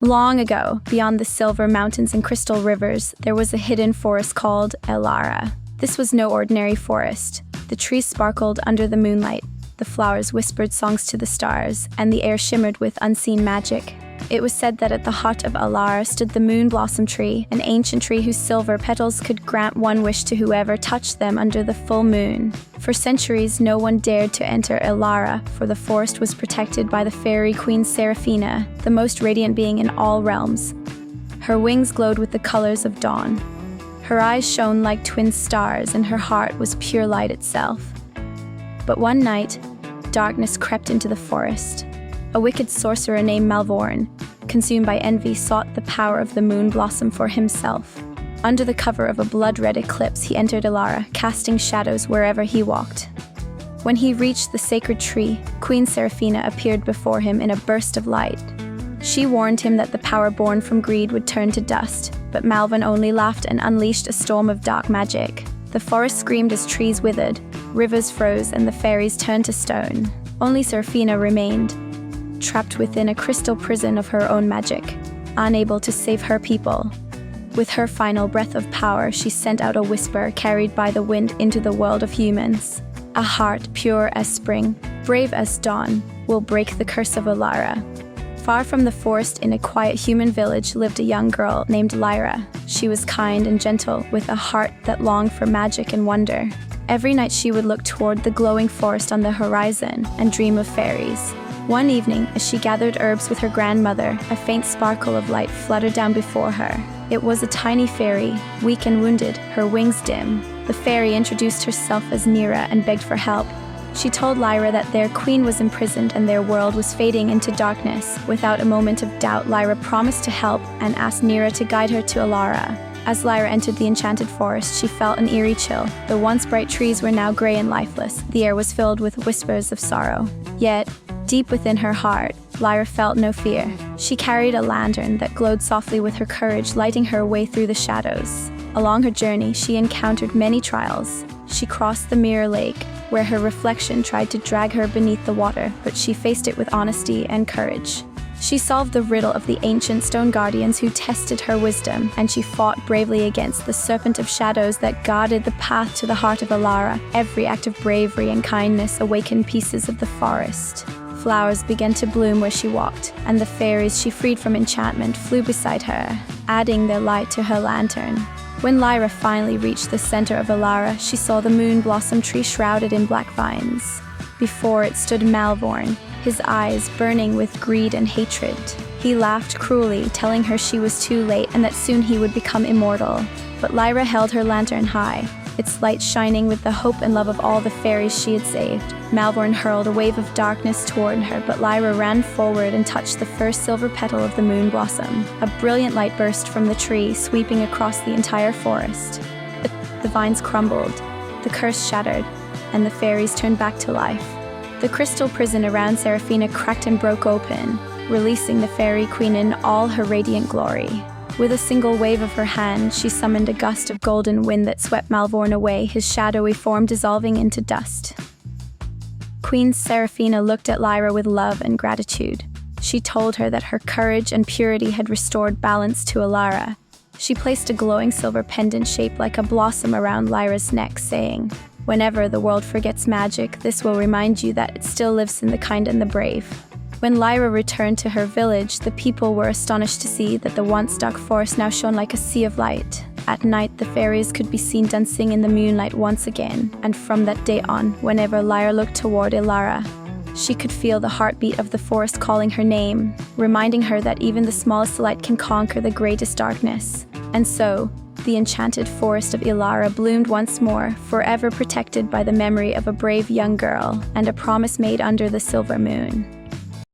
Long ago, beyond the silver mountains and crystal rivers, there was a hidden forest called Elara. This was no ordinary forest. The trees sparkled under the moonlight, the flowers whispered songs to the stars, and the air shimmered with unseen magic. It was said that at the heart of Elara stood the moon blossom tree, an ancient tree whose silver petals could grant one wish to whoever touched them under the full moon. For centuries, no one dared to enter Elara, for the forest was protected by the Fairy Queen Seraphina, the most radiant being in all realms. Her wings glowed with the colors of dawn. Her eyes shone like twin stars, and her heart was pure light itself. But one night, darkness crept into the forest. A wicked sorcerer named Malvorn, consumed by envy, sought the power of the moon blossom for himself. Under the cover of a blood-red eclipse, he entered Elara, casting shadows wherever he walked. When he reached the sacred tree, Queen Seraphina appeared before him in a burst of light. She warned him that the power born from greed would turn to dust, but Malvorn only laughed and unleashed a storm of dark magic. The forest screamed as trees withered, rivers froze, and the fairies turned to stone. Only Seraphina remained, trapped within a crystal prison of her own magic, unable to save her people. With her final breath of power, she sent out a whisper carried by the wind into the world of humans. A heart pure as spring, brave as dawn, will break the curse of Elara. Far from the forest, in a quiet human village, lived a young girl named Lyra. She was kind and gentle, with a heart that longed for magic and wonder. Every night she would look toward the glowing forest on the horizon and dream of fairies. One evening, as she gathered herbs with her grandmother, a faint sparkle of light fluttered down before her. It was a tiny fairy, weak and wounded, her wings dim. The fairy introduced herself as Lyra and begged for help. She told Lyra that their queen was imprisoned and their world was fading into darkness. Without a moment of doubt, Lyra promised to help and asked Lyra to guide her to Elara. As Lyra entered the Enchanted Forest, she felt an eerie chill. The once bright trees were now gray and lifeless. The air was filled with whispers of sorrow. Yet, deep within her heart, Lyra felt no fear. She carried a lantern that glowed softly with her courage, lighting her way through the shadows. Along her journey, she encountered many trials. She crossed the Mirror Lake, where her reflection tried to drag her beneath the water, but she faced it with honesty and courage. She solved the riddle of the ancient stone guardians who tested her wisdom, and she fought bravely against the serpent of shadows that guarded the path to the heart of Elara. Every act of bravery and kindness awakened pieces of the forest. Flowers began to bloom where she walked, and the fairies she freed from enchantment flew beside her, adding their light to her lantern. When Lyra finally reached the center of Elara, she saw the moon blossom tree shrouded in black vines. Before it stood Malvorn, his eyes burning with greed and hatred. He laughed cruelly, telling her she was too late and that soon he would become immortal. But Lyra held her lantern high, its light shining with the hope and love of all the fairies she had saved. Malvorn hurled a wave of darkness toward her, but Lyra ran forward and touched the first silver petal of the moon blossom. A brilliant light burst from the tree, sweeping across the entire forest. The vines crumbled, the curse shattered, and the fairies turned back to life. The crystal prison around Seraphina cracked and broke open, releasing the Fairy Queen in all her radiant glory. With a single wave of her hand, she summoned a gust of golden wind that swept Malvorn away, his shadowy form dissolving into dust. Queen Seraphina looked at Lyra with love and gratitude. She told her that her courage and purity had restored balance to Elara. She placed a glowing silver pendant shaped like a blossom around Lyra's neck, saying, "Whenever the world forgets magic, this will remind you that it still lives in the kind and the brave." When Lyra returned to her village, the people were astonished to see that the once dark forest now shone like a sea of light. At night, the fairies could be seen dancing in the moonlight once again, and from that day on, whenever Lyra looked toward Elara, she could feel the heartbeat of the forest calling her name, reminding her that even the smallest light can conquer the greatest darkness. And so, the Enchanted Forest of Elara bloomed once more, forever protected by the memory of a brave young girl and a promise made under the silver moon.